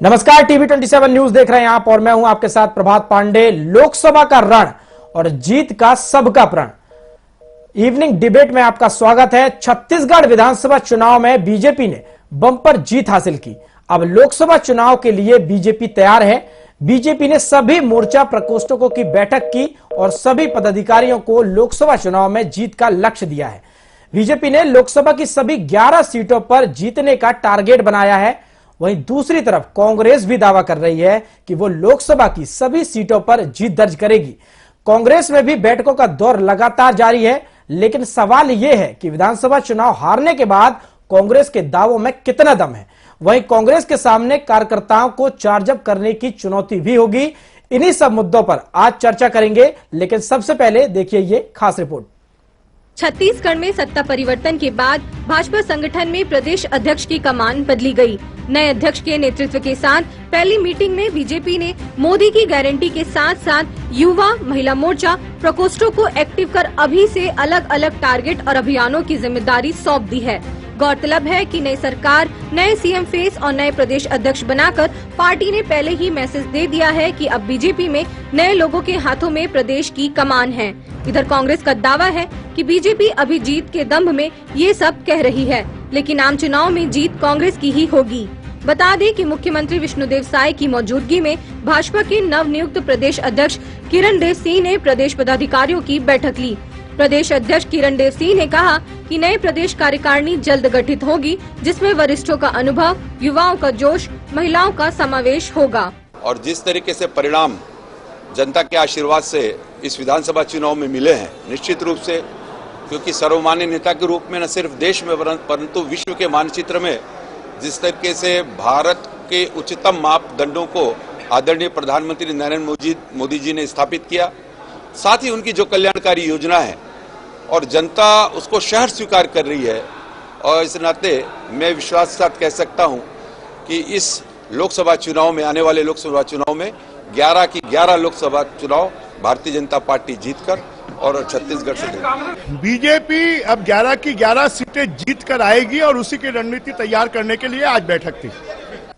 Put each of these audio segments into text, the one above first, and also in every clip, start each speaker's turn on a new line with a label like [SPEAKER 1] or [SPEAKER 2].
[SPEAKER 1] नमस्कार, TV 27 news देख रहे हैं आप और मैं हूं आपके साथ प्रभात पांडे। लोकसभा का रण और जीत का सबका प्रण इवनिंग डिबेट में आपका स्वागत है। छत्तीसगढ़ विधानसभा चुनाव में बीजेपी ने बम्पर जीत हासिल की। अब लोकसभा चुनाव के लिए बीजेपी तैयार है। बीजेपी ने सभी मोर्चा प्रकोष्ठकों की बैठक की और सभी पदाधिकारियों को लोकसभा चुनाव में जीत का लक्ष्य दिया है। बीजेपी ने लोकसभा की सभी 11 सीटों पर जीतने का टारगेट बनाया है। वहीं दूसरी तरफ कांग्रेस भी दावा कर रही है कि वो लोकसभा की सभी सीटों पर जीत दर्ज करेगी। कांग्रेस में भी बैठकों का दौर लगातार जारी है, लेकिन सवाल यह है कि विधानसभा चुनाव हारने के बाद कांग्रेस के दावों में कितना दम है। वहीं कांग्रेस के सामने कार्यकर्ताओं को चार्जअप करने की चुनौती भी होगी। इन्हीं सब मुद्दों पर आज चर्चा करेंगे, लेकिन सबसे पहले देखिए ये खास रिपोर्ट।
[SPEAKER 2] छत्तीसगढ़ में सत्ता परिवर्तन के बाद भाजपा संगठन में प्रदेश अध्यक्ष की कमान बदली गई। नए अध्यक्ष के नेतृत्व के साथ पहली मीटिंग में बीजेपी ने मोदी की गारंटी के साथ साथ युवा महिला मोर्चा प्रकोष्ठों को एक्टिव कर अभी से अलग अलग टारगेट और अभियानों की जिम्मेदारी सौंप दी है। गौरतलब है कि नई सरकार नए सीएम फेस और नए प्रदेश अध्यक्ष बनाकर पार्टी ने पहले ही मैसेज दे दिया है कि अब बीजेपी में नए लोगों के हाथों में प्रदेश की कमान है। इधर कांग्रेस का दावा है कि बीजेपी अभी जीत के दंभ में ये सब कह रही है, लेकिन आम चुनाव में जीत कांग्रेस की ही होगी। बता दें कि मुख्यमंत्री विष्णुदेव साय की मौजूदगी में भाजपा के नवनियुक्त प्रदेश अध्यक्ष किरण देव सिंह ने प्रदेश पदाधिकारियों की बैठक ली। प्रदेश अध्यक्ष किरण देव सिंह ने कहा कि नए प्रदेश कार्यकारिणी जल्द गठित होगी, जिसमें वरिष्ठों का अनुभव, युवाओं का जोश, महिलाओं का समावेश होगा।
[SPEAKER 3] और जिस तरीके से परिणाम जनता के आशीर्वाद से इस विधानसभा चुनाव में मिले हैं, निश्चित रूप से क्योंकि सर्वमान्य नेता के रूप में न सिर्फ देश में परंतु विश्व के मानचित्र में जिस तरीके से भारत के उच्चतम मापदंडों को आदरणीय प्रधानमंत्री नरेंद्र मोदी जी ने स्थापित किया, साथ ही उनकी जो कल्याणकारी योजना है और जनता उसको शहर स्वीकार कर रही है। और इस नाते मैं विश्वास के साथ कह सकता हूं कि इस लोकसभा चुनाव में, आने वाले लोकसभा चुनाव में 11 की 11 लोकसभा चुनाव भारतीय जनता पार्टी जीतकर और छत्तीसगढ़ से
[SPEAKER 4] बीजेपी अब 11 की 11 सीटें जीत कर आएगी और उसी की रणनीति तैयार करने के लिए आज बैठक थी।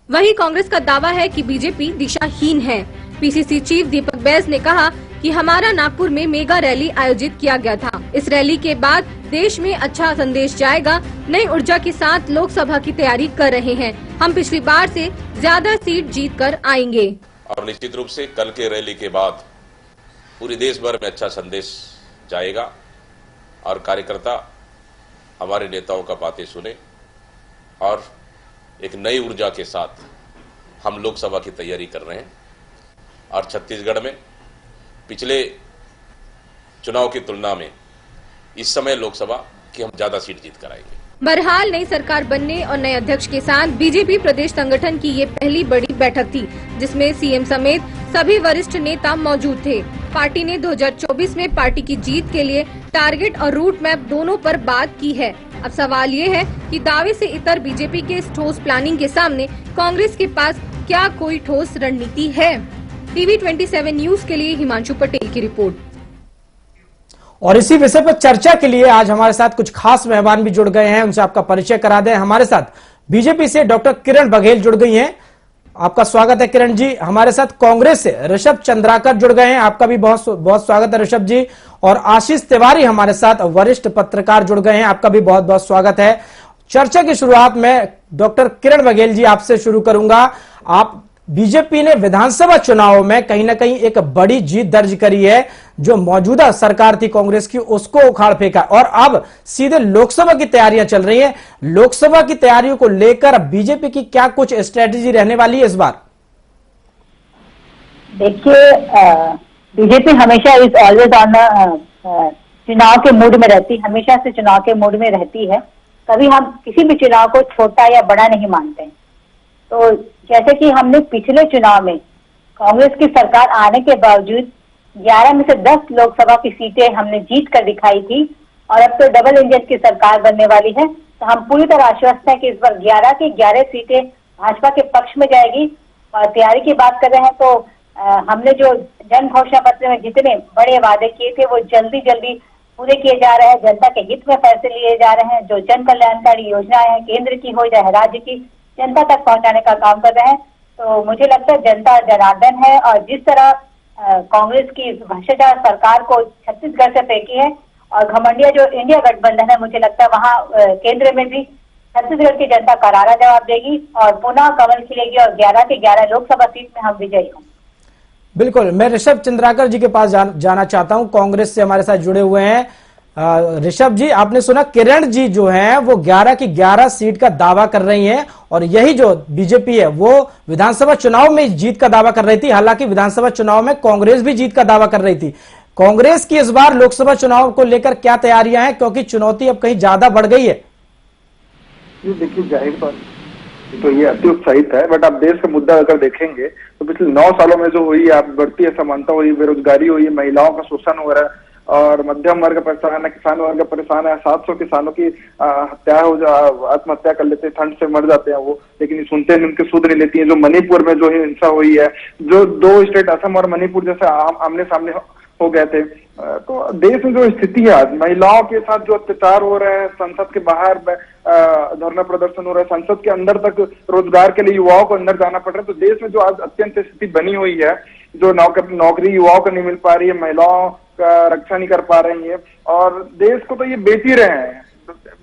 [SPEAKER 2] वहीं कांग्रेस का दावा है कि बीजेपी दिशाहीन है। पीसीसी चीफ दीपक बैस ने कहा कि हमारा नागपुर में मेगा रैली आयोजित किया गया था। इस रैली के बाद देश में अच्छा संदेश जाएगा। नई ऊर्जा के साथ लोकसभा की तैयारी कर रहे हैं। हम पिछली बार से ज्यादा सीट जीत कर आएंगे।
[SPEAKER 5] और निश्चित रूप से कल के रैली के बाद पूरे देश भर में अच्छा संदेश जाएगा और कार्यकर्ता हमारे नेताओं का बातें सुने और एक नई ऊर्जा के साथ हम लोकसभा की तैयारी कर रहे हैं। और छत्तीसगढ़ में पिछले चुनाव की तुलना में इस समय लोकसभा की हम ज्यादा सीट जीत कर आएंगे।
[SPEAKER 2] बहरहाल नई सरकार बनने और नए अध्यक्ष के साथ बीजेपी प्रदेश संगठन की ये पहली बड़ी बैठक थी, जिसमें सीएम समेत सभी वरिष्ठ नेता मौजूद थे। पार्टी ने 2024 में पार्टी की जीत के लिए टारगेट और रूट मैप दोनों पर बात की है। अब सवाल ये है कि दावे से इतर बीजेपी के इस ठोस प्लानिंग के सामने कांग्रेस के पास क्या कोई ठोस रणनीति है। टीवी 27 न्यूज के लिए हिमांशु पटेल की रिपोर्ट।
[SPEAKER 1] और इसी विषय पर चर्चा के लिए आज हमारे साथ कुछ खास मेहमान भी जुड़ गए हैं, उनसे आपका परिचय करा दें। हमारे साथ बीजेपी से डॉक्टर किरण बघेल जुड़ गई हैं। आपका स्वागत है किरण जी। हमारे साथ कांग्रेस से ऋषभ चंद्राकर जुड़ गए हैं। आपका भी बहुत बहुत स्वागत है ऋषभ जी। और आशीष तिवारी हमारे साथ वरिष्ठ पत्रकार जुड़ गए हैं। आपका भी बहुत बहुत स्वागत है। चर्चा की शुरुआत में डॉक्टर किरण बघेल जी आपसे शुरू करूंगा। आप बीजेपी ने विधानसभा चुनाव में कहीं ना कहीं एक बड़ी जीत दर्ज करी है। जो मौजूदा सरकार थी कांग्रेस की, उसको उखाड़ फेंका और अब सीधे लोकसभा की तैयारियां चल रही हैं। लोकसभा की तैयारियों को लेकर बीजेपी की क्या कुछ स्ट्रेटेजी रहने वाली है इस बार?
[SPEAKER 6] देखिए, बीजेपी हमेशा इज ऑलवेज ऑन चुनाव के मूड में रहती, हमेशा से चुनाव के मूड में रहती है। कभी हम किसी भी चुनाव को छोटा या बड़ा नहीं मानते। तो जैसे कि हमने पिछले चुनाव में कांग्रेस की सरकार आने के बावजूद 11 में से 10 लोकसभा की सीटें हमने जीत कर दिखाई थी और अब तो डबल इंजन की सरकार बनने वाली है। तो हम पूरी तरह आश्वस्त हैं कि इस बार 11 की 11 सीटें भाजपा के पक्ष में जाएगी। और तैयारी की बात कर रहे हैं तो हमने जो जन घोषणा पत्र में जितने बड़े वादे किए थे वो जल्दी जल्दी पूरे किए जा रहे हैं। जनता के हित में फैसले लिए जा रहे हैं। जो जन कल्याणकारी योजनाएं हैं, केंद्र की हो चाहे राज्य की, जनता तक पहुंचाने का काम कर रहे हैं। तो मुझे लगता है जनता जनार्दन है, और जिस तरह कांग्रेस की भ्रष्टाचार सरकार को छत्तीसगढ़ से फेंकी है और घमंडिया जो इंडिया गठबंधन है, मुझे लगता है वहाँ केंद्र में भी छत्तीसगढ़ की जनता करारा जवाब देगी और पुनः कमल खिलेगी और 11 के 11 लोकसभा सीट में हम विजयी होंगे।
[SPEAKER 1] बिल्कुल, मैं ऋषभ चंद्राकर जी के पास जाना चाहता हूं, कांग्रेस से हमारे साथ जुड़े हुए हैं। ऋषभ जी, आपने सुना किरण जी जो हैं वो 11 की 11 सीट का दावा कर रही हैं और यही जो बीजेपी है वो विधानसभा चुनाव में जीत का दावा कर रही थी। हालांकि विधानसभा चुनाव में कांग्रेस भी जीत का दावा कर रही थी। कांग्रेस की इस बार लोकसभा चुनाव को लेकर क्या तैयारियां हैं, क्योंकि चुनौती अब कहीं ज्यादा बढ़ गई है?
[SPEAKER 7] ये देखिए, जाहिर बात तो ये अति उत्साहित है, बट आप देश का मुद्दा अगर देखेंगे तो पिछले 9 सालों में जो हुई है, आप बढ़ती असमानता हुई, बेरोजगारी हुई है, महिलाओं का शोषण हो रहा है और मध्यम वर्ग परेशान है, किसान वर्ग परेशान है। 700 किसानों की हत्या हो जा आत्महत्या कर लेते हैं, ठंड से मर जाते हैं वो, लेकिन सुनते हैं उनके सुध नहीं लेती है। जो मणिपुर में जो हिंसा हुई है, जो 2 स्टेट असम और मणिपुर जैसे आमने सामने हो गए थे, तो देश में जो स्थिति है आज, महिलाओं के साथ जो अत्याचार हो रहे हैं, संसद के बाहर धरना प्रदर्शन हो रहा है, संसद के अंदर तक रोजगार के लिए युवाओं को अंदर जाना पड़ रहा है, तो देश में जो आज अत्यंत स्थिति बनी हुई है, जो नौकरी युवाओं को नहीं मिल पा रही है, महिलाओं का रक्षा नहीं कर पा रही है, और देश को तो ये बेच ही रहे हैं।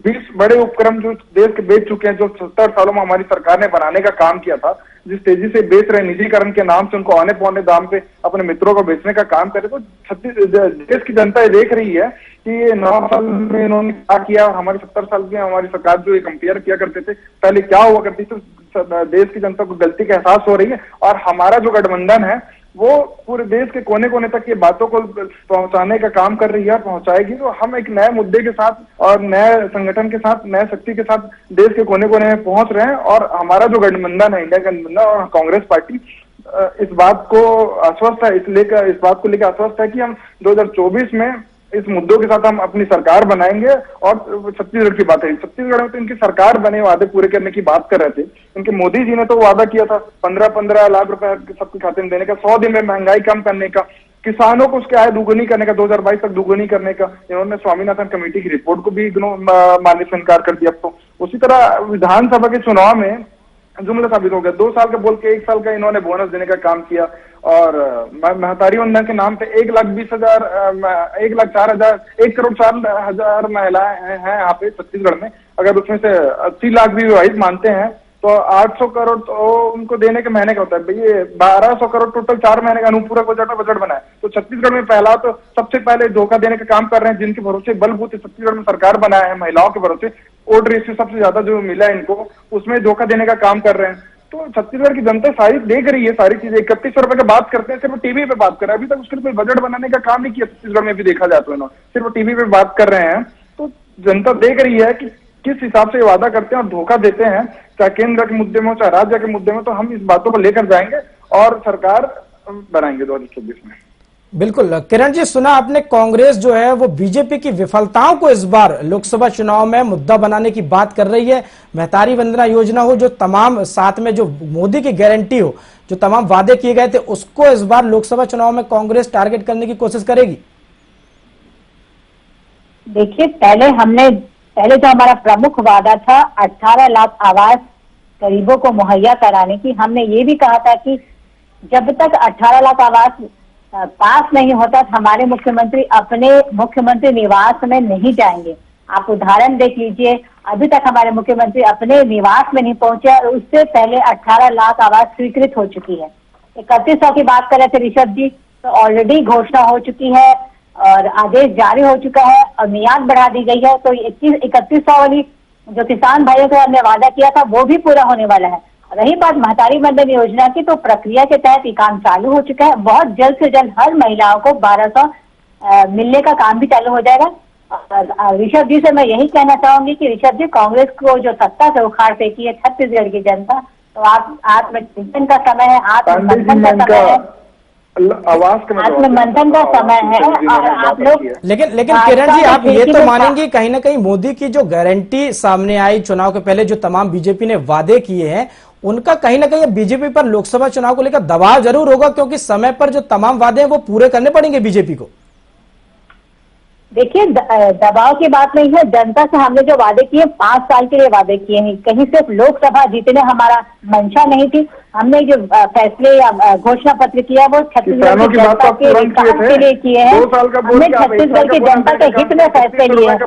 [SPEAKER 7] 20 बड़े उपक्रम जो देश के बेच चुके हैं, जो 70 सालों में हमारी सरकार ने बनाने का काम किया था, जिस तेजी से बेच रहे हैं, निजीकरण के नाम से उनको आने पौने दाम पे अपने मित्रों को बेचने का काम करे, तो देश की जनता ये देख रही है कि ये 9 साल में इन्होंने क्या किया और हमारे 70 साल में हमारी सरकार जो ये कंपेयर किया करते थे पहले क्या हुआ करती थी, तो देश की जनता को गलती का एहसास हो रही है। और हमारा जो गठबंधन है वो पूरे देश के कोने कोने तक ये बातों को पहुंचाने का काम कर रही है और पहुंचाएगी। तो हम एक नए मुद्दे के साथ और नए संगठन के साथ, नए शक्ति के साथ देश के कोने कोने में पहुंच रहे हैं, और हमारा जो गठबंधन है, इंडिया गठबंधन और कांग्रेस पार्टी इस बात को आश्वस्त है, इस बात को लेकर आश्वस्त है कि हम 2024 में इस मुद्दों के साथ हम अपनी सरकार बनाएंगे। और छत्तीसगढ़ की बात है, छत्तीसगढ़ में तो इनकी सरकार बने, वादे पूरे करने की बात कर रहे थे। इनके मोदी जी ने तो वादा किया था 15-15 लाख रुपए सबके खाते में देने का, 100 दिन में महंगाई कम करने का, किसानों को उसके आय दुगुनी करने का, 2022 तक दुगुनी करने का। इन्होंने स्वामीनाथन कमेटी की रिपोर्ट को भी मानने से इनकार कर दिया। तो उसी तरह विधानसभा के चुनाव में जुमला साबित हो गया। 2 साल का बोल के 1 साल का इन्होंने बोनस देने का काम किया, और महतारी वंदन के नाम पे 1,20,000 1,04,000 1,04,000 महिलाएं हैं यहाँ पे छत्तीसगढ़ में। अगर उसमें से 80 लाख भी विवाहित मानते हैं तो 800 करोड़ तो उनको देने के महीने का होता है। भाई ये 1200 करोड़ टोटल 4 महीने का अनुपूरक बजट बना है। तो छत्तीसगढ़ में पहला तो सबसे पहले धोखा देने का काम कर रहे हैं, जिनके भरोसे बलबूते छत्तीसगढ़ में सरकार बनाया है, महिलाओं के भरोसे वोट रेशियो सबसे ज्यादा जो मिला है इनको, उसमें धोखा देने का काम कर रहे हैं। तो छत्तीसगढ़ की जनता सारी देख रही है सारी चीजें। 3100 रुपए की बात करते हैं, सिर्फ टीवी पे बात कर रहे हैं, अभी तक उसके लिए बजट बनाने का काम नहीं किया छत्तीसगढ़ में भी देखा जाए तो इन्होंने सिर्फ टीवी पे बात कर रहे हैं। तो जनता देख रही है कि किस हिसाब से वादा करते हैं और धोखा देते हैं, चाहे केंद्र के मुद्दे में हो चाहे राज्य के मुद्दे में। तो हम इस बातों को लेकर जाएंगे और सरकार बनाएंगे 2024 में।
[SPEAKER 1] बिल्कुल किरण जी, सुना आपने कांग्रेस जो है वो बीजेपी की विफलताओं को इस बार लोकसभा चुनाव में मुद्दा बनाने की बात कर रही है। महतारी वंदना योजना हो, जो तमाम साथ में जो मोदी की गारंटी हो, जो तमाम वादे किए गए थे, उसको इस बार लोकसभा चुनाव में कांग्रेस टारगेट करने की कोशिश करेगी।
[SPEAKER 6] देखिए, पहले जो हमारा प्रमुख वादा था 18 लाख आवास गरीबों को मुहैया कराने की, हमने ये भी कहा था कि जब तक 18 लाख आवास पास नहीं होता हमारे मुख्यमंत्री अपने मुख्यमंत्री निवास में नहीं जाएंगे। आप उदाहरण देख लीजिए, अभी तक हमारे मुख्यमंत्री अपने निवास में नहीं पहुंचे और उससे पहले 18 लाख आवास स्वीकृत हो चुकी है। 3100 की बात कर रहे थे ऋषभ जी, तो ऑलरेडी घोषणा हो चुकी है और आदेश जारी हो चुका है और मियाद बढ़ा दी गई है। तो 3100 वाली जो किसान भाइयों को हमने वादा किया था वो भी पूरा होने वाला है। रही बात महतारी वंदन योजना की, तो प्रक्रिया के तहत ये काम चालू हो चुका है। बहुत जल्द से जल्द हर महिलाओं को 1200 मिलने का काम भी चालू हो जाएगा। और ऋषभ जी से मैं यही कहना चाहूंगी कि ऋषभ जी, कांग्रेस को जो सत्ता से उखाड़ फेंकी है छत्तीसगढ़ की जनता, तो आप आत्मचिंतन का समय है, आत्ममंथन का समय है, आत्ममंथन का समय है। और आप लोग
[SPEAKER 1] लेकिन किरण जी, आप ये तो मानेंगे कहीं ना कहीं मोदी की जो गारंटी सामने आई चुनाव के पहले, जो तमाम बीजेपी ने वादे किए हैं, उनका कहीं ना कहीं बीजेपी पर लोकसभा चुनाव को लेकर दबाव जरूर होगा, क्योंकि समय पर जो तमाम वादे हैं वो पूरे करने पड़ेंगे बीजेपी को।
[SPEAKER 6] देखिए दबाव की बात नहीं है। जनता से हमने जो वादे किए 5 साल के लिए वादे किए हैं, कहीं सिर्फ लोकसभा जीतने हमारा मंशा नहीं थी। हमने जो फैसले या घोषणा पत्र किया वो छत्तीसगढ़ की जनता के विकास के लिए किए हैं। हमने छत्तीसगढ़ की जनता के हित में फैसले लिए हैं।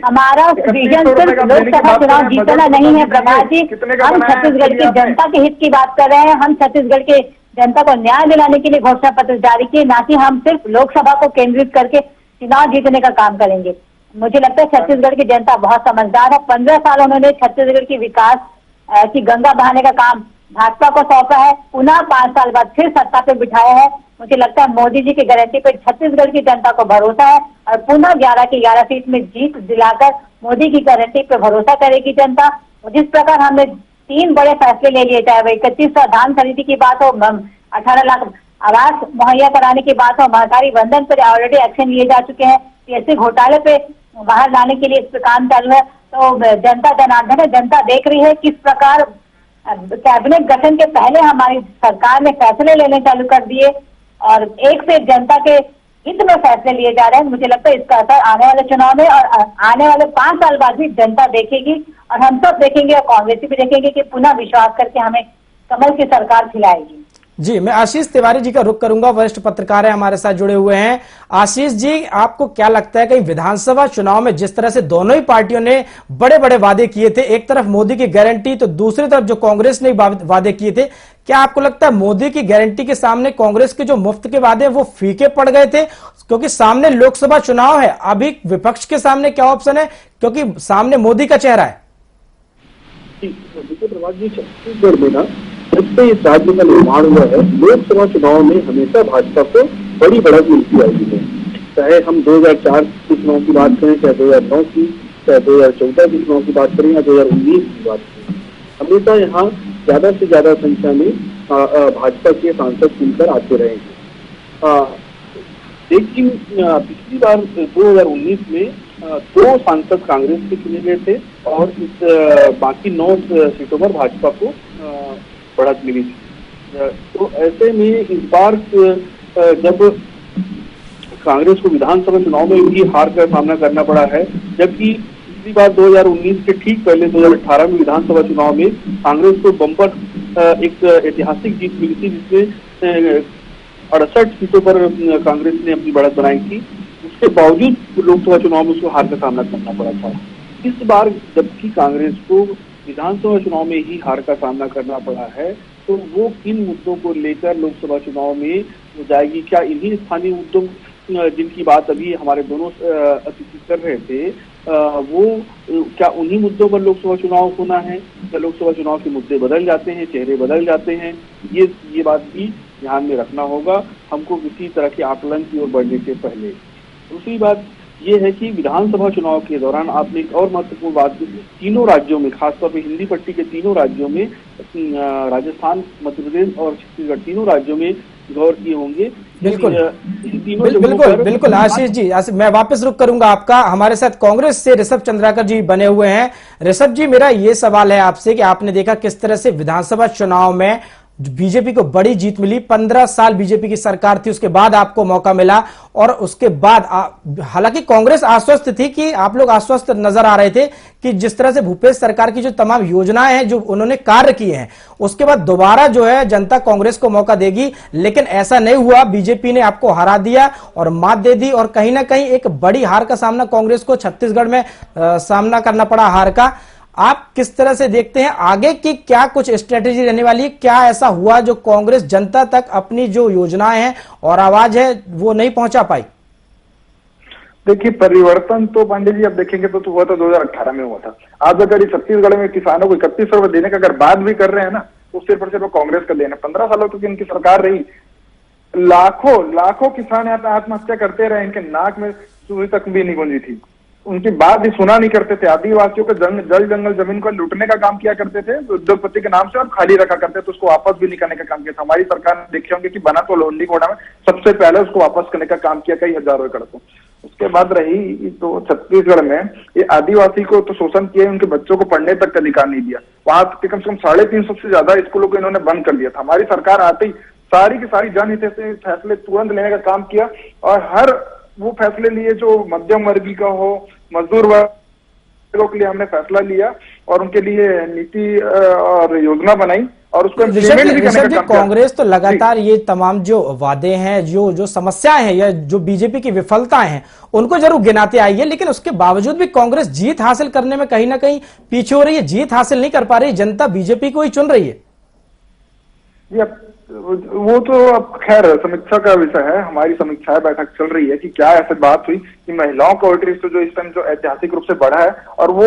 [SPEAKER 6] हमारा विजन सिर्फ लोकसभा चुनाव जीतना नहीं है प्रकाश जी, हम छत्तीसगढ़ की जनता के हित की बात कर रहे हैं। हम छत्तीसगढ़ के जनता को न्याय दिलाने के लिए घोषणा पत्र जारी किए, ना कि हम सिर्फ लोकसभा को केंद्रित करके चुनाव जीतने का काम करेंगे। मुझे लगता है छत्तीसगढ़ की जनता बहुत समझदार है। 15 साल उन्होंने छत्तीसगढ़ की विकास की गंगा बहाने का काम भाजपा को सौंपा है, पुनः 5 साल बाद फिर सत्ता पे बिठाया है। मुझे लगता है मोदी जी की गारंटी पे छत्तीसगढ़ की जनता को भरोसा है और पुनः 11 की 11 सीट में जीत दिलाकर मोदी की गारंटी पे भरोसा करेगी जनता। जिस प्रकार हमने 3 बड़े फैसले ले लिए, चाहे वो 3100 धान खरीदी की बात हो, 18 लाख आवास मुहैया कराने की बात हो, महंगाई बंधन पर ऑलरेडी एक्शन लिए जा चुके हैं, ऐसे घोटाले पे बाहर लाने के लिए इस पर काम चालू है। तो जनता जनार्दन है, जनता देख रही है किस प्रकार कैबिनेट गठन के पहले हमारी सरकार ने फैसले लेने चालू कर दिए और एक से एक जनता के हित में फैसले लिए जा रहे हैं। मुझे लगता है इसका असर आने वाले चुनाव में और आने वाले 5 साल बाद भी जनता देखेगी और हम सब देखेंगे और कांग्रेसी भी देखेंगे कि पुनः विश्वास करके हमें कमल की सरकार खिलाएगी।
[SPEAKER 1] जी, मैं आशीष तिवारी जी का रुख करूंगा, वरिष्ठ पत्रकार है, हमारे साथ जुड़े हुए हैं। आशीष जी, आपको क्या लगता है कि विधानसभा चुनाव में जिस तरह से दोनों ही पार्टियों ने बड़े बड़े वादे किए थे, एक तरफ मोदी की गारंटी तो दूसरी तरफ जो कांग्रेस ने वादे किए थे, क्या आपको लगता है मोदी की गारंटी के सामने कांग्रेस के जो मुफ्त के वादे वो फीके पड़ गए थे? क्योंकि सामने लोकसभा चुनाव है, अभी विपक्ष के सामने क्या ऑप्शन है, क्योंकि सामने मोदी का चेहरा है।
[SPEAKER 8] देखिए प्रभात जी, छत्तीसगढ़ में ना जब से इस राज्य का निर्माण हुआ है, लोकसभा चुनाव में हमेशा भाजपा को बड़ी बढ़त मिलती आई है। चाहे हम 2004 के चुनाव की बात करें, चाहे 2009 की, चाहे 2014 के चुनाव की बात करें या 2019 की बात करें, हमेशा यहाँ ज्यादा से ज्यादा संख्या में भाजपा के सांसद चुनकर आते रहे हैं। लेकिन पिछली बार 2019 में 2 सांसद कांग्रेस के चुने गए थे और इस बाकी 9 सीटों पर भाजपा को बढ़त मिली थी। तो ऐसे में इस बार जब कांग्रेस को विधानसभा चुनाव में भी हार का सामना करना पड़ा है, जबकि पिछली बार 2019 के ठीक पहले 2018 में विधानसभा चुनाव में कांग्रेस को बम्पर एक ऐतिहासिक जीत मिली थी, जिसमें 68 सीटों पर कांग्रेस ने अपनी बढ़त बनाई थी। उसके बावजूद लोकसभा चुनाव में उसको हार का सामना करना पड़ा था। इस बार जबकि कांग्रेस को विधानसभा चुनाव में ही हार का सामना करना पड़ा है, तो वो किन मुद्दों को लेकर लोकसभा चुनाव में जाएगी? क्या इन्हीं स्थानीय मुद्दों जिनकी बात अभी हमारे दोनों अतिथि कर रहे थे, वो क्या उन्हीं मुद्दों पर लोकसभा चुनाव होना है? क्या लोकसभा चुनाव के मुद्दे बदल जाते हैं, चेहरे बदल जाते हैं? ये बात भी ध्यान में रखना होगा हमको किसी तरह के आकलन की ओर बढ़ने से पहले। दूसरी बात ये है कि विधानसभा चुनाव के दौरान आपने एक और महत्वपूर्ण बात की, तीनों राज्यों में, खासतौर पर हिंदी पट्टी के तीनों राज्यों में, राजस्थान, मध्य प्रदेश और छत्तीसगढ़, तीनों राज्यों में गौर किए होंगे।
[SPEAKER 1] बिल्कुल बिल्कुल आशीष जी, मैं वापस रुक करूंगा आपका। हमारे साथ कांग्रेस से ऋषभ चंद्राकर जी बने हुए हैं। ऋषभ जी, मेरा ये सवाल है आपसे कि आपने देखा किस तरह से विधानसभा चुनाव में बीजेपी को बड़ी जीत मिली, 15 साल बीजेपी की सरकार थी, उसके बाद आपको मौका मिला और उसके बाद हालांकि कांग्रेस आश्वस्त थी कि आप लोग आश्वस्त नजर आ रहे थे कि जिस तरह से भूपेश सरकार की जो तमाम योजनाएं हैं, जो उन्होंने कार्य किए हैं, उसके बाद दोबारा जो है जनता कांग्रेस को मौका देगी, लेकिन ऐसा नहीं हुआ। बीजेपी ने आपको हरा दिया और मात दे दी और कहीं ना कहीं एक बड़ी हार का सामना कांग्रेस को छत्तीसगढ़ में सामना करना पड़ा हार का। आप किस तरह से देखते हैं आगे की क्या कुछ स्ट्रेटेजी रहने वाली है? क्या ऐसा हुआ जो कांग्रेस जनता तक अपनी जो योजनाएं हैं और आवाज है वो नहीं पहुंचा पाई?
[SPEAKER 7] देखिए, परिवर्तन तो पांडे जी अब देखेंगे तो हुआ था 2018 में हुआ था। आज अगर छत्तीसगढ़ में किसानों को 3100 रुपए देने का अगर बात भी कर रहे हैं ना, तो सिर्फ और सिर्फ कांग्रेस का देना। 15 सालों तक इनकी सरकार रही, लाखों किसान यहाँ पे आत्महत्या करते रहे, इनके नाक में सुई तक भी नहीं गूंजी थी, उनकी बात भी सुना नहीं करते थे। आदिवासियों को जल जंगल जमीन को लूटने का काम किया करते थे उद्योगपति के नाम से और खाली रखा करते थे, उसको वापस भी नहीं करने का काम किया था। हमारी सरकार ने देखे होंगे कि बना तो लोंडी घोड़ा में सबसे पहले उसको वापस करने का काम किया कई हजारों एकड़ को। उसके बाद रही तो छत्तीसगढ़ में ये आदिवासी को तो शोषण किया, उनके बच्चों को पढ़ने तक का अधिकार नहीं दिया। वहां कम से कम 350 से ज्यादा स्कूलों को इन्होंने बंद कर दिया था। हमारी सरकार आते ही सारी की सारी जनहित से फैसले तुरंत लेने का काम किया और हर वो फैसले लिए जो मध्यम वर्गीय का हो, मजदूर वर्गों के लिए हमने फैसला लिया और उनके लिए नीति और योजना बनाई और उसको implement भी करने का काम किया।
[SPEAKER 1] कांग्रेस तो लगातार ये तमाम जो वादे हैं, जो समस्याएं हैं या जो बीजेपी की विफलताएं हैं, उनको जरूर गिनाते आई है, लेकिन उसके बावजूद भी कांग्रेस जीत हासिल करने में कहीं ना कहीं पीछे हो रही है, जीत हासिल नहीं कर पा रही, जनता बीजेपी को ही चुन रही है।
[SPEAKER 7] जी, वो तो अब खैर समीक्षा का विषय है। हमारी समीक्षा बैठक चल रही है कि क्या ऐसी बात हुई कि महिलाओं का वोट रेशियो जो इस टाइम जो ऐतिहासिक रूप से बढ़ा है और वो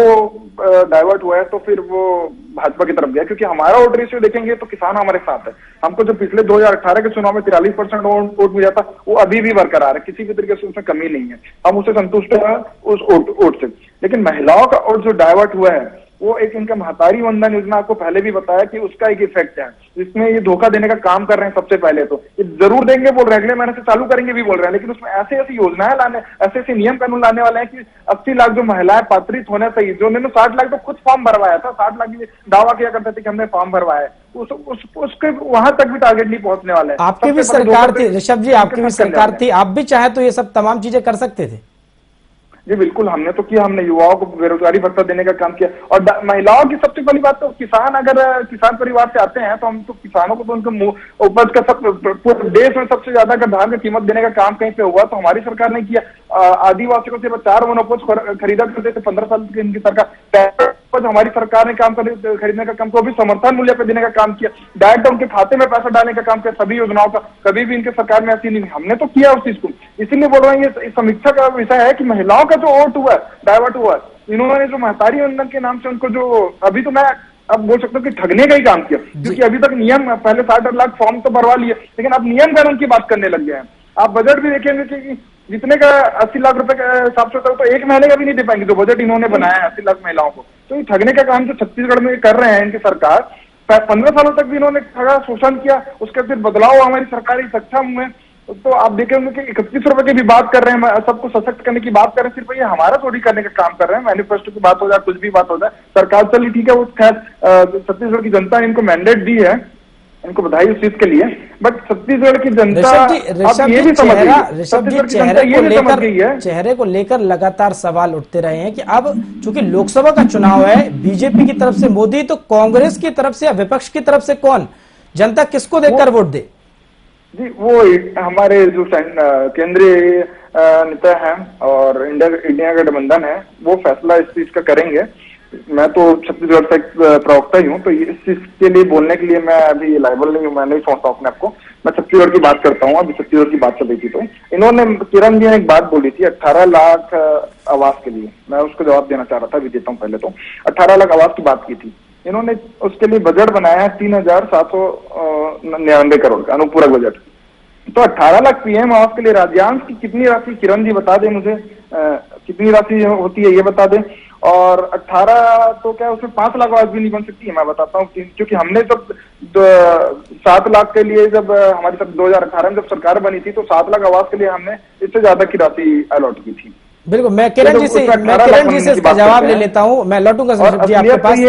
[SPEAKER 7] डाइवर्ट हुआ है तो फिर वो भाजपा की तरफ गया, क्योंकि हमारा वोट रेशियो देखेंगे तो किसान हमारे साथ है। हमको जो पिछले 2018 के चुनाव में 43% वोट मिला था वो अभी भी बरकरार है, किसी भी तरीके से उसमें कमी नहीं है, हम उससे संतुष्ट है उस वोट से। लेकिन महिलाओं का वोट जो डाइवर्ट हुआ है वो एक इनका महतारी वंदन योजना, आपको पहले भी बताया कि उसका एक इफेक्ट है, जिसमें ये धोखा देने का काम कर रहे हैं। सबसे पहले तो ये जरूर देंगे बोल रहे हैं, अगले महीने से चालू करेंगे भी बोल रहे हैं, लेकिन उसमें ऐसे ऐसी योजनाएं लाने, ऐसे ऐसे नियम कानून लाने वाले हैं कि 80 लाख जो महिलाएं पात्रित होने चाहिए, जो उन्होंने 60 लाख तो खुद फॉर्म भरवाया था, 60 लाख की दावा किया करते थे कि हमने फॉर्म भरवाया है, उसके वहां तक भी टारगेट नहीं पहुंचने वाले।
[SPEAKER 1] आपकी भी सरकार थी ऋषभ जी, आपकी भी सरकार थी, आप भी चाहे तो ये सब तमाम चीजें कर सकते थे।
[SPEAKER 7] जी बिल्कुल, हमने तो किया, हमने युवाओं को बेरोजगारी भत्ता देने का काम किया। और महिलाओं की सबसे पहली बात तो किसान, अगर किसान परिवार से आते हैं तो हम तो किसानों को तो उनके उपज का पूरे देश में सबसे ज्यादा अगर धान की कीमत देने का काम कहीं पे हुआ तो हमारी सरकार ने किया। आदिवासियों को सिर्फ 4 वनोपज खरीदा करते थे 15 साल की इनकी सरकार, हमारी सरकार ने काम खरीदने का काम, तो अभी समर्थन मूल्य पे देने का काम किया, डायरेक्ट उनके खाते में पैसा डालने का काम किया सभी योजनाओं का। कभी भी इनके सरकार में ऐसी नहीं, हमने तो किया उस चीज को। इसीलिए बोल रहे हैं ये समीक्षा का विषय है कि महिलाओं का जो वोट हुआ डाइवर्ट हुआ, इन्होंने जो महतारी वंदन के नाम से उनको जो, अभी तो मैं अब बोल सकता हूँ कि ठगने का ही काम किया, क्योंकि अभी तक नियम, पहले 60 लाख फॉर्म तो भरवा लिए, लेकिन अब नियम कानून की बात करने लग गए हैं। आप बजट भी देखेंगे कि जितने का 80 लाख रुपए का हिसाब से तो 1 महीने का भी नहीं दे पाएंगे जो बजट इन्होंने बनाया है 80 लाख महिलाओं को। तो ये ठगने का काम जो छत्तीसगढ़ में कर रहे हैं इनकी सरकार, 15 सालों तक भी इन्होंने ठगा, शोषण किया, उसके फिर बदलाव हमारी सरकारी सक्षम में, तो आप देखेंगे कि 31 रुपए की भी बात कर रहे हैं, सबको सशक्त करने की बात कर रहे हैं, सिर्फ ये हमारा चोरी करने का काम कर रहे हैं। मैनिफेस्टो की बात हो जाए, कुछ भी बात हो जाए, सरकार चली ठीक है, वो खैर छत्तीसगढ़ की जनता ने इनको मैंडेट दी है, इनको बधाई उस चीज के लिए, बट छत्तीसगढ़ की जनता अब ये भी समझ गई है,
[SPEAKER 1] चेहरे को लेकर लगातार सवाल उठते रहे हैं कि अब चूंकि लोकसभा का चुनाव है, बीजेपी की तरफ से मोदी, तो कांग्रेस की तरफ से या विपक्ष की तरफ से कौन, जनता किसको देकर वोट दे?
[SPEAKER 7] जी, वो हमारे जो केंद्रीय नेता हैं और इंडिया गठबंधन है, वो फैसला इस चीज का करेंगे। मैं तो छत्तीसगढ़ से प्रवक्ता ही हूँ, तो इस चीज के लिए बोलने के लिए मैं अभी लायबल नहीं हूँ, मैं नहीं सोचता हूँ अपने आपको। मैं छत्तीसगढ़ की बात करता हूँ, अभी छत्तीसगढ़ की बात चल रही थी तो इन्होंने, किरण जी ने एक बात बोली थी 18 लाख आवास के लिए, मैं उसको जवाब देना चाह रहा था, अभी देता हूँ। पहले तो 18 लाख आवास की बात की थी इन्होंने, उसके लिए बजट बनाया है 3,799 करोड़ का अनुपूरक बजट। तो 18 लाख पीएम आवास के लिए राज्यांश की कितनी राशि, किरण जी बता दें मुझे, कितनी राशि होती है ये बता दें। और 18 तो क्या उसमें 5 लाख आवास भी नहीं बन सकती है, मैं बताता हूँ, क्योंकि हमने जब 7 लाख के लिए, जब हमारी 2018 में जब सरकार बनी थी तो 7 लाख आवास के लिए हमने इससे ज्यादा की राशि अलॉट की थी।
[SPEAKER 1] बिल्कुल, मैं किरण जी से इसका जवाब ले लेता हूँ, मैं लौटूंगा जी आपके पास।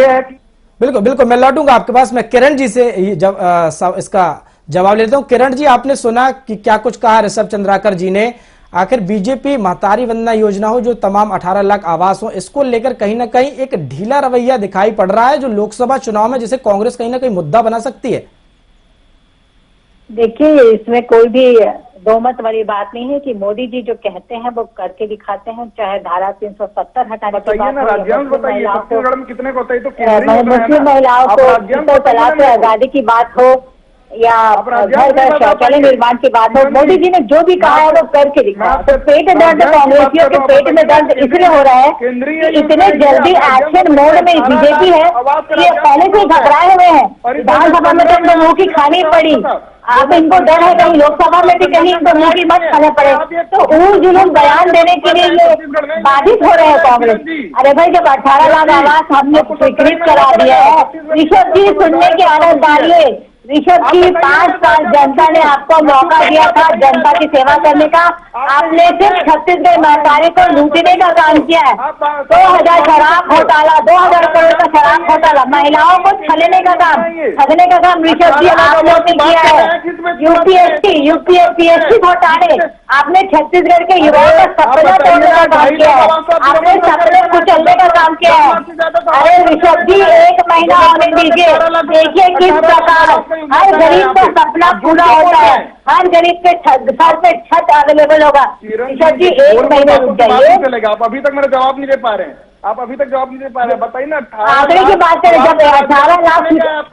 [SPEAKER 1] बिल्कुल बिल्कुल, मैं लौटूंगा आपके पास, मैं किरण जी से इसका जवाब लेता हूं। किरण जी, आपने सुना कि क्या कुछ कहा ऋषभ चंद्राकर जी ने, आखिर बीजेपी महतारी वंदना योजना हो, जो तमाम 18 लाख आवास हो, इसको लेकर कहीं ना कहीं एक ढीला रवैया दिखाई पड़ रहा है जो लोकसभा चुनाव में जिसे कांग्रेस कहीं ना कहीं मुद्दा बना सकती है।
[SPEAKER 6] देखिए, इसमें कोई भी दो मत वाली बात नहीं है कि मोदी जी जो कहते हैं वो करके दिखाते हैं, चाहे धारा 370 हटाने की बात हो, मुस्लिम महिलाओं को तलाक से आजादी की बात हो या घर घर शौचालय निर्माण की बात हो, मोदी जी ने जो भी कहा है वो करके दिखाया। तो पेट दर्द कांग्रेसियों के पेट में दर्द इसलिए हो रहा है कि इतने जल्दी एक्शन मोड में बीजेपी है कि पहले से घबराए हुए हैं। विधानसभा में तो इनको मुंह की खानी पड़ी, अब इनको डर है कहीं लोकसभा में भी कहीं इनको मुंह की मत खाने पड़े, तो ऊर जुलूम बयान देने के लिए ये बाधित हो रहे हैं कांग्रेस। अरे भाई, जब 18 लाख आवास हमने स्वीकृत करा दिया है, ऋषभ जी सुनने की आदत डालिए। ऋषभ जी, 5 साल जनता ने आपको मौका दिया था जनता की सेवा करने का, आपने सिर्फ छत्तीसगढ़ महतारी को लूटने का काम किया है। 2000 शराब घोटाला, 2000 करोड़ का शराब घोटाला, महिलाओं को ठगने का काम ऋषभ जी आप लोग ने किया है। यूपीएससी घोटाले, आपने छत्तीसगढ़ के युवाओं का सपना तोड़ने का काम किया है, आपने सपने कुचलने का काम किया है। अरे ऋषभ जी, 1 महीना होने दीजिए, देखिए किस प्रकार हर गरीब का सपना पूरा होता है, हर गरीब के सर पे छत अवेलेबल होगा। ऋषभ जी 1 महीने रुक जाइए।
[SPEAKER 7] चलेगा, आप अभी तक मेरा जवाब नहीं दे पा रहे हैं, आप अभी तक जवाब नहीं दे पा रहे हैं, बताइए ना।
[SPEAKER 6] आंकड़े की बात करें, जब 18 लाख,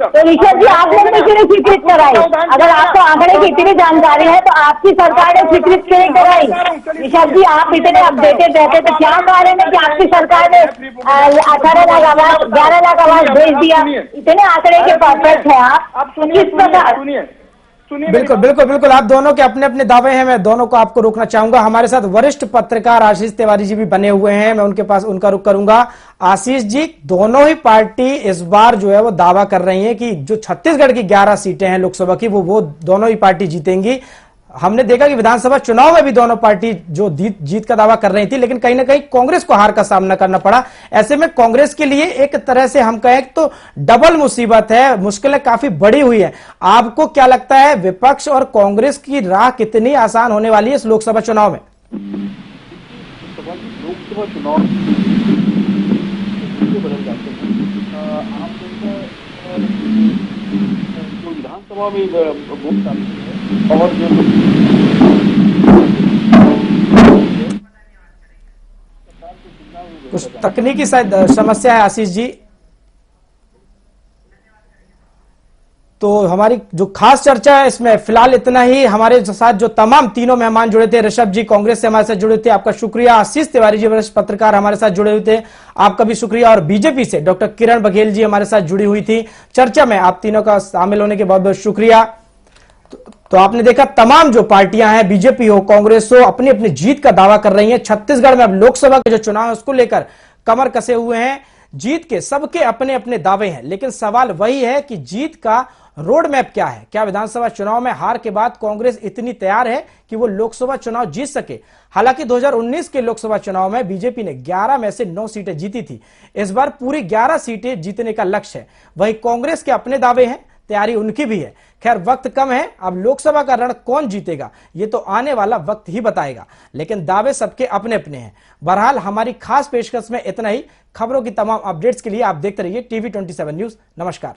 [SPEAKER 6] तो ऋषभ जी आपने भी क्यों स्वीकृत कराई? अगर आपको आंकड़े की इतनी जानकारी है तो आपकी सरकार ने स्वीकृत क्यों नहीं कराई? ऋषभ जी, आप इतने अपडेटेड रहते तो क्या कारण है कि आपकी सरकार ने 18 लाख आवाज, 11 लाख आवाज भेज दिया? इतने आंकड़े के परफेक्ट है आप, किस प्रकार?
[SPEAKER 1] बिल्कुल बिल्कुल बिल्कुल, आप दोनों के अपने अपने दावे हैं, मैं दोनों को आपको रोकना चाहूंगा। हमारे साथ वरिष्ठ पत्रकार आशीष तिवारी जी भी बने हुए हैं, मैं उनके पास उनका रुख करूंगा। आशीष जी, दोनों ही पार्टी इस बार जो है वो दावा कर रही है कि जो छत्तीसगढ़ की 11 सीटें हैं लोकसभा की, वो दोनों ही पार्टी जीतेंगी। हमने देखा कि विधानसभा चुनाव में भी दोनों पार्टी जो जीत का दावा कर रही थी, लेकिन कहीं ना कहीं कांग्रेस को हार का सामना करना पड़ा। ऐसे में कांग्रेस के लिए एक तरह से हम कहें तो डबल मुसीबत है, मुश्किलें काफी बड़ी हुई है। आपको क्या लगता है, विपक्ष और कांग्रेस की राह कितनी आसान होने वाली है इस लोकसभा चुनाव में?
[SPEAKER 8] लोकसभा चुनाव बदल जाते हैं, जो विधानसभा में वोट आती है और जो
[SPEAKER 1] कुछ तकनीकी शायद समस्या है आशीष जी, तो हमारी जो खास चर्चा है इसमें फिलहाल इतना ही। हमारे साथ जो तमाम तीनों मेहमान जुड़े थे, ऋषभ जी कांग्रेस से हमारे साथ जुड़े थे, आपका शुक्रिया। आशीष तिवारी जी वरिष्ठ पत्रकार हमारे साथ जुड़े हुए थे, आपका भी शुक्रिया। और बीजेपी से डॉक्टर किरण बघेल जी हमारे साथ जुड़ी हुई थी चर्चा में, आप तीनों का शामिल होने के बहुत बहुत शुक्रिया। तो आपने देखा तमाम जो पार्टियां हैं, बीजेपी हो कांग्रेस हो, अपनी अपनी जीत का दावा कर रही हैं। छत्तीसगढ़ में अब लोकसभा के जो चुनाव है उसको लेकर कमर कसे हुए हैं। जीत के सबके अपने अपने दावे हैं, लेकिन सवाल वही है कि जीत का रोड मैप क्या है? क्या विधानसभा चुनाव में हार के बाद कांग्रेस इतनी तैयार है कि वो लोकसभा चुनाव जीत सके? हालांकि 2019 के लोकसभा चुनाव में बीजेपी ने 11 में से 9 सीटें जीती थी, इस बार पूरी 11 सीटें जीतने का लक्ष्य है। वही कांग्रेस के अपने दावे हैं, तैयारी उनकी भी है। खैर वक्त कम है, अब लोकसभा का रण कौन जीतेगा ये तो आने वाला वक्त ही बताएगा, लेकिन दावे सबके अपने अपने हैं। बहरहाल हमारी खास पेशकश में इतना ही। खबरों की तमाम अपडेट्स के लिए आप देखते रहिए TV 27 न्यूज। नमस्कार।